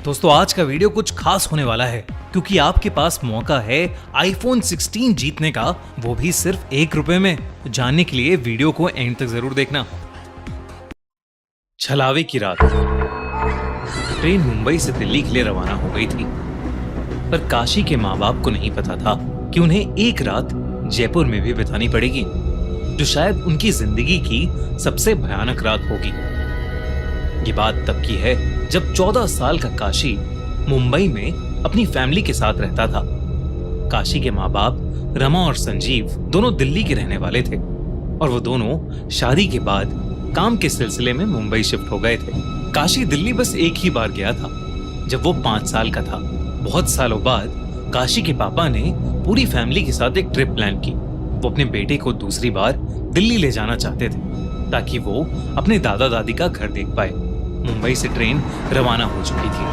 दोस्तों आज का वीडियो कुछ खास होने वाला है क्योंकि आपके पास मौका है आईफोन 16 जीतने का, वो भी सिर्फ ₹1 में। तो जानने के लिए वीडियो को एंड तक जरूर देखना। छलावे की रात, ट्रेन मुंबई से दिल्ली के लिए रवाना हो गई थी, पर काशी के माँ बाप को नहीं पता था कि उन्हें एक रात जयपुर में भी बितानी पड़ेगी, जो शायद उनकी जिंदगी की सबसे भयानक रात होगी। ये बात तब की है जब 14 साल का काशी मुंबई में अपनी फैमिली के साथ रहता था। काशी के माँ बाप रमा और संजीव दोनों दिल्ली के रहने वाले थे और वो दोनों शादी के बाद काम के सिलसिले में मुंबई शिफ्ट हो गए थे। काशी दिल्ली बस एक ही बार गया था जब वो 5 साल का था। बहुत सालों बाद काशी के पापा ने पूरी फैमिली के साथ एक ट्रिप प्लान की। वो अपने बेटे को दूसरी बार दिल्ली ले जाना चाहते थे ताकि वो अपने दादा दादी का घर देख पाए। मुंबई से ट्रेन रवाना हो चुकी थी।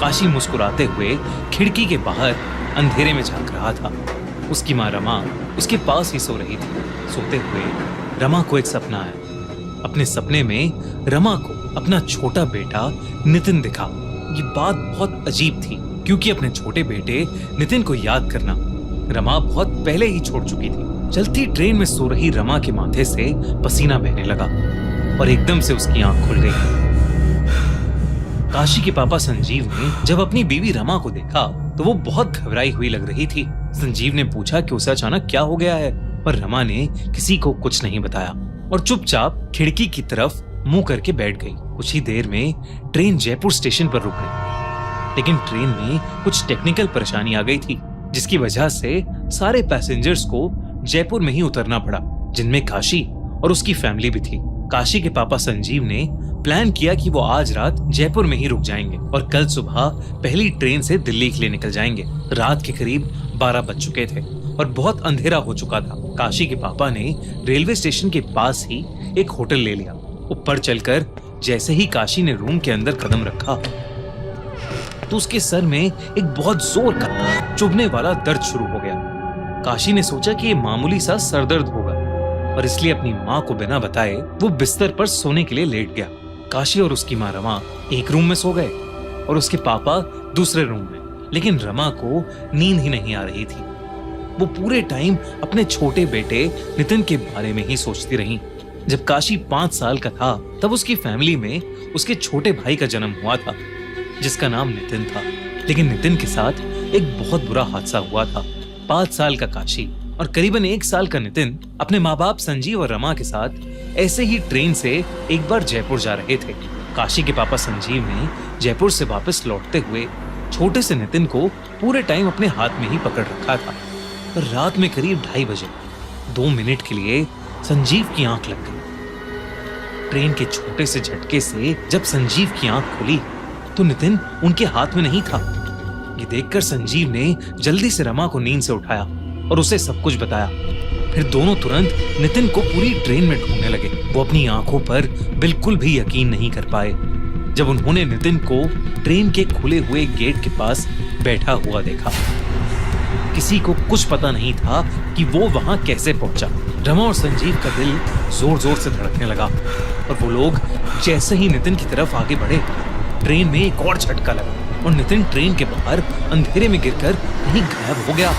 काशी मुस्कुराते हुए खिड़की के बाहर अंधेरे में झांक रहा था। उसकी माँ रमा उसके पास ही सो रही थी। सोते हुए रमा को एक सपना आया। अपने सपने में रमा को अपना छोटा बेटा नितिन दिखा। ये बात बहुत अजीब थी क्योंकि अपने छोटे बेटे नितिन को याद करना रमा बहुत पहले ही छोड़ चुकी थी। चलती ट्रेन में सो रही रमा के माथे से पसीना बहने लगा और एकदम से उसकी आंख खुल गई। काशी के पापा संजीव ने जब अपनी बीवी रमा को देखा तो वो बहुत घबराई हुई लग रही थी। संजीव ने पूछा कि उसे अचानक क्या हो गया है, पर रमा ने किसी को कुछ नहीं बताया और चुपचाप खिड़की की तरफ मुंह करके बैठ गई। कुछ ही देर में ट्रेन जयपुर स्टेशन पर रुक गई, लेकिन ट्रेन में कुछ टेक्निकल परेशानी आ गई थी जिसकी वजह से सारे पैसेंजर्स को जयपुर में ही उतरना पड़ा, जिनमें काशी और उसकी फैमिली भी थी। काशी के पापा संजीव ने प्लान किया कि वो आज रात जयपुर में ही रुक जाएंगे और कल सुबह पहली ट्रेन से दिल्ली के लिए निकल जाएंगे। रात के करीब 12 बज चुके थे और बहुत अंधेरा हो चुका था। काशी के पापा ने रेलवे स्टेशन के पास ही एक होटल ले लिया। ऊपर चलकर जैसे ही काशी ने रूम के अंदर कदम रखा तो उसके सर में एक बहुत जोर का चुभने वाला दर्द शुरू हो गया। काशी ने सोचा कि ये मामूली सा सरदर्द होगा और इसलिए अपनी माँ को बिना बताए वो बिस्तर पर सोने के लिए लेट गया। काशी और उसकी माँ रमा एक रूम में सो गए और उसके पापा दूसरे रूम में, लेकिन रमा को नींद ही नहीं आ रही थी। वो पूरे टाइम अपने छोटे बेटे नितिन के बारे में ही सोचती रही। जब काशी 5 साल का था तब उसकी फैमिली में उसके छोटे भाई का जन्म हुआ था जिसका नाम नितिन था, लेकिन नितिन के साथ एक बहुत बुरा हादसा हुआ था। 5 साल का काशी और करीबन 1 साल का नितिन अपने माँ बाप संजीव और रमा के साथ ऐसे ही ट्रेन से एक बार जयपुर जा रहे थे। काशी के पापा संजीव ने जयपुर से वापस लौटते हुए छोटे से नितिन को पूरे टाइम अपने हाथ में ही पकड़ रखा था। पर रात में करीब 2:30 बजे 2 मिनट के लिए संजीव की आंख लग गई। ट्रेन के छोटे से झटके से जब संजीव की आंख खुली तो नितिन उनके हाथ में नहीं था। ये देखकर संजीव ने जल्दी से रमा को नींद से उठाया और उसे सब कुछ बताया। फिर दोनों तुरंत नितिन को पूरी ट्रेन में ढूंढने लगे। वो अपनी आंखों पर बिल्कुल भी यकीन नहीं कर पाए जब उन्होंने नितिन को ट्रेन के खुले हुए गेट के पास बैठा हुआ देखा। किसी को कुछ पता नहीं था कि वो वहां कैसे पहुंचा। रमा और संजीव का दिल जोर जोर से धड़कने लगा और वो लोग जैसे ही नितिन की तरफ आगे बढ़े, ट्रेन में एक और झटका लगा और नितिन ट्रेन के बाहर अंधेरे में गिरकर कहीं गायब हो गया।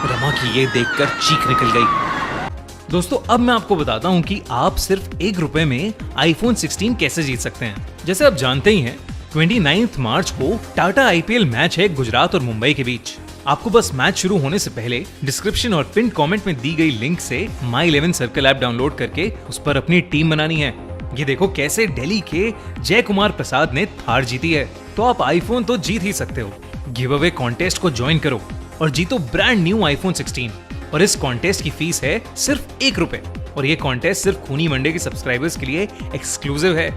रमा की ये देखकर चीख निकल गई। दोस्तों अब मैं आपको बताता हूँ कि आप सिर्फ ₹1 में आईफोन 16 कैसे जीत सकते हैं। जैसे आप जानते ही हैं 29 मार्च को टाटा आईपीएल मैच है गुजरात और मुंबई के बीच। आपको बस मैच शुरू होने से पहले डिस्क्रिप्शन और पिन कमेंट में दी गई लिंक से My11 सर्कल ऐप डाउनलोड करके उस पर अपनी टीम बनानी है। ये देखो कैसे दिल्ली के जय कुमार प्रसाद ने थार जीती है। तो आप आईफोन तो जीत ही सकते हो। गिव अवे कॉन्टेस्ट को ज्वाइन करो और जीतो ब्रांड न्यू आईफोन 16। और इस कॉन्टेस्ट की फीस है सिर्फ ₹1 और ये कॉन्टेस्ट सिर्फ खूनी मंडे के सब्सक्राइबर्स के लिए एक्सक्लूसिव है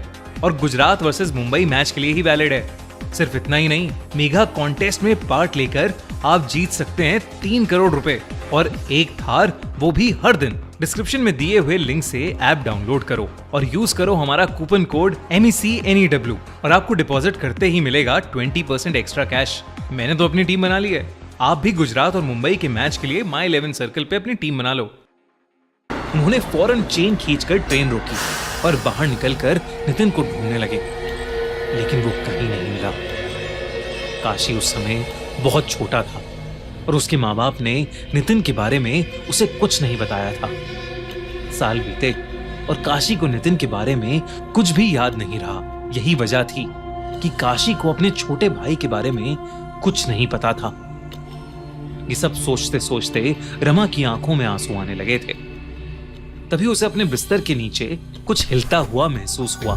और गुजरात वर्सेस मुंबई मैच के लिए ही वैलिड है। सिर्फ इतना ही नहीं, मेगा कॉन्टेस्ट में पार्ट लेकर आप जीत सकते हैं ₹3 करोड़ और एक थार, वो भी हर दिन। डिस्क्रिप्शन में दिए हुए लिंक से ऐप डाउनलोड करो और यूज करो हमारा कूपन कोड MECNEW और आपको डिपॉजिट करते ही मिलेगा 20% एक्स्ट्रा कैश। मैंने तो अपनी टीम बना ली है। आप भी गुजरात और मुंबई के मैच के लिए My11 सर्कल पे अपनी टीम बना लो। उन्होंने फौरन चेन खींचकर ट्रेन रोकी और बाहर निकलकर नितिन को ढूंढने लगे। लेकिन वो कहीं नहीं मिला। काशी उस समय बहुत छोटा था और उसके माँ बाप ने नितिन के बारे में उसे कुछ नहीं बताया था। साल बीते और काशी को नितिन के बारे में कुछ भी याद नहीं रहा। यही वजह थी कि काशी को अपने छोटे भाई के बारे में कुछ नहीं पता था। ये सब सोचते सोचते रमा की आंखों में आंसू आने लगे थे। तभी उसे अपने बिस्तर के नीचे कुछ हिलता हुआ महसूस हुआ।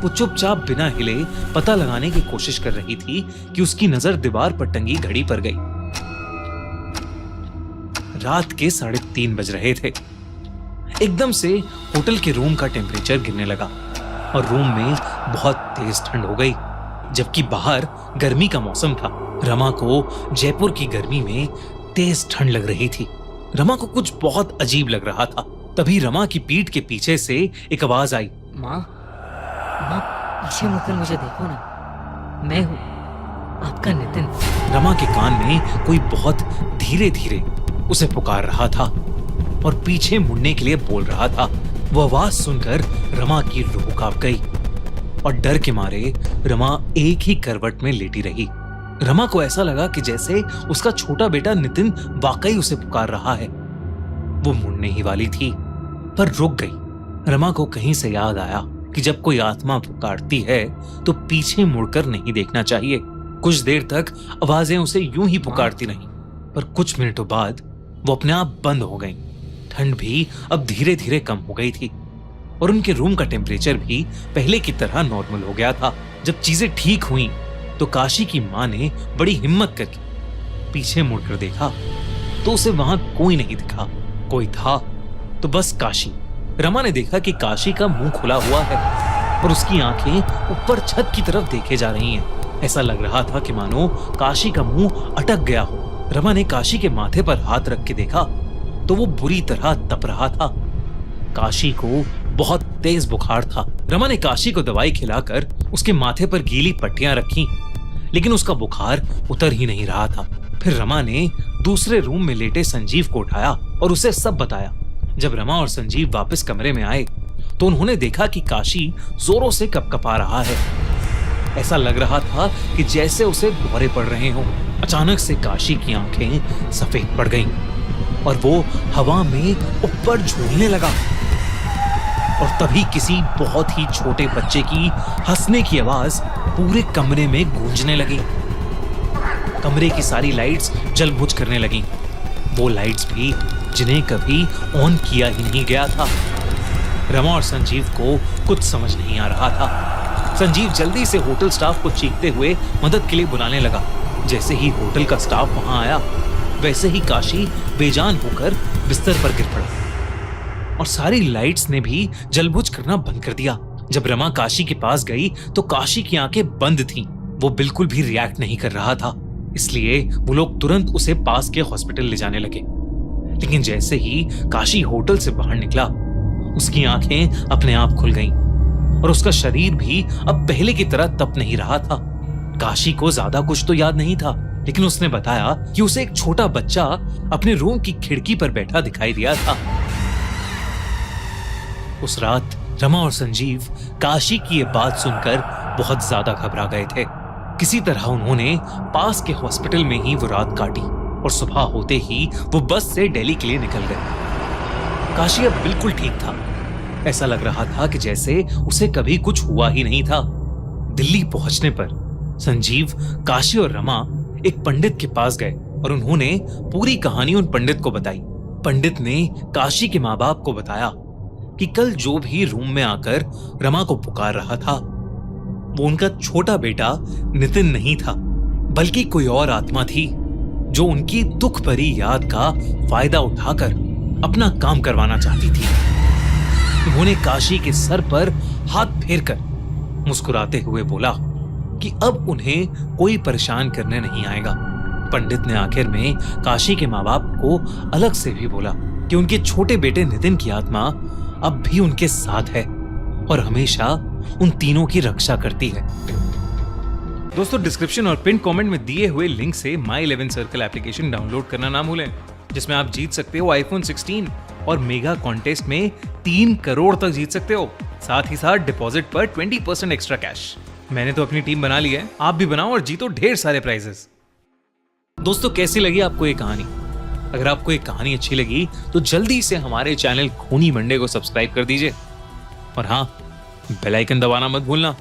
वो चुपचाप बिना हिले पता लगाने की कोशिश कर रही थी कि उसकी नजर दीवार पर टंगी घड़ी पर गई। रात के 3:30 बज रहे थे। एकदम से होटल के रूम का टेम्परेचर गिरने लगा और रूम में बहुत तेज ठंड हो गई, जबकि बाहर गर्मी का मौसम था। रमा को जयपुर की गर्मी में तेज ठंड लग रही थी। रमा को कुछ बहुत अजीब लग रहा था। तभी रमा की पीठ के पीछे से एक आवाज आई, माँ, माँ पीछे मुड़कर मुझे देखो ना, मैं हूँ आपका नितिन। रमा के कान में कोई बहुत धीरे धीरे उसे पुकार रहा था और पीछे मुड़ने के लिए बोल रहा था। वो आवाज सुनकर रमा की रूह कांप गई और डर के मारे रमा एक ही करवट में लेटी रही। रमा को ऐसा लगा कि जैसे उसका छोटा बेटा नितिन वाकई उसे पुकार रहा है। वो मुड़ने ही वाली थी पर रुक गई। रमा को कहीं से याद आया कि जब कोई आत्मा पुकारती है तो पीछे मुड़कर नहीं देखना चाहिए। कुछ देर तक आवाजें उसे यूं ही पुकारती रहीं, पर कुछ मिनटों बाद वो अपने आप बंद हो गईं। ठंड भी अब धीरे धीरे कम हो गई थी और उनके रूम का टेम्परेचर भी पहले की तरह नॉर्मल हो गया था। जब चीजें ठीक हुई तो काशी की माँ ने बड़ी हिम्मत करके पीछे मुड़कर देखा तो उसे वहां कोई नहीं दिखा। कोई था तो बस काशी। रमा ने देखा कि काशी का मुंह खुला हुआ है और उसकी आंखें ऊपर छत की तरफ देखे जा रही हैं। ऐसा लग रहा था कि मानो काशी का मुंह अटक गया हो। रमा ने काशी के माथे पर हाथ रख के देखा तो वो बुरी तरह तप रहा था। काशी को बहुत तेज बुखार था। रमा ने काशी को दवाई खिलाकर उसके माथे पर गीली पट्टियां रखी, लेकिन उसका बुखार उतर ही नहीं रहा था। फिर रमा ने दूसरे रूम में लेटे संजीव को उठाया और उसे सब बताया। जब रमा और संजीव वापस कमरे में आए तो उन्होंने देखा कि काशी जोरों से कपकपा रहा है। ऐसा लग रहा था कि जैसे उसे दौरे पड़ रहे हों। अचानक से काशी की आंखें सफेद पड़ गईं और वो हवा में ऊपर झूलने लगा और तभी किसी बहुत ही छोटे बच्चे की हंसने की आवाज पूरे कमरे में गूंजने लगी। कमरे की सारी लाइट्स जल बुझ करने लगी, वो लाइट्स भी जिन्हें कभी ऑन किया ही नहीं गया था। रमा और संजीव को कुछ समझ नहीं आ रहा था। संजीव जल्दी से होटल स्टाफ को चीखते हुए मदद के लिए बुलाने लगा। जैसे ही होटल का स्टाफ वहां आया वैसे ही काशी बेजान होकर बिस्तर पर गिर पड़ा और सारी लाइट्स ने भी जलबुझ करना बंद कर दिया। जब रमा काशी के पास गई तो काशी की आंखें बंद थीं। वो बिल्कुल भी रिएक्ट नहीं कर रहा था, इसलिए वो लोग तुरंत उसे पास के हॉस्पिटल ले जाने लगे। लेकिन जैसे ही काशी होटल से बाहर निकला उसकी आंखें अपने आप खुल गईं और उसका शरीर भी अब पहले की तरह तप नहीं रहा था। काशी को ज्यादा कुछ तो याद नहीं था, लेकिन उसने बताया कि उसे एक छोटा बच्चा अपने रूम की खिड़की पर बैठा दिखाई दिया था। उस रात रमा और संजीव काशी की ये बात सुनकर बहुत ज्यादा घबरा गए थे। किसी तरह उन्होंने पास के हॉस्पिटल में ही वो रात काटी और सुबह होते ही वो बस से दिल्ली के लिए निकल गए। काशी अब बिल्कुल ठीक था। ऐसा लग रहा था कि जैसे उसे कभी कुछ हुआ ही नहीं था। दिल्ली पहुंचने पर संजीव, काशी और रमा एक पंडित के पास गए और उन्होंने पूरी कहानी उन पंडित को बताई। पंडित ने काशी के माँ बाप को बताया कि कल जो भी रूम में आकर रमा को पुकार रहा था वो उनका छोटा बेटा नितिन नहीं था, बल्कि कोई और आत्मा थी जो उनकी दुख भरी याद का फायदा उठाकर अपना काम करवाना चाहती थी। उन्होंने काशी के सर पर हाथ फेरकर मुस्कुराते हुए बोला कि अब उन्हें कोई परेशान करने नहीं आएगा। पंडित ने आखिर में काशी के माँ बाप को अलग से भी बोला कि उनके छोटे बेटे नितिन की आत्मा अब भी उनके साथ है और हमेशा उन तीनों की रक्षा करती है। दोस्तों, डिस्क्रिप्शन और पिन कमेंट में दिए हुए लिंक से My11 सर्कल एप्लीकेशन डाउनलोड करना ना भूलें, जिसमें आप जीत सकते हो iPhone 16 और मेगा कॉन्टेस्ट में 3 करोड़ तक जीत सकते हो। साथ ही साथ डिपॉजिट पर 20% एक्स्ट्रा कैश। मैंने तो अपनी टीम बना ली है, आप भी बनाओ और जीतो ढेर सारे प्राइजेस। दोस्तों, कैसी लगी आपको ये कहानी? अगर आपको ये कहानी अच्छी लगी तो जल्दी से हमारे चैनल खूनी मंडे को सब्सक्राइब कर दीजिए और हाँ, बेल आइकन दबाना मत भूलना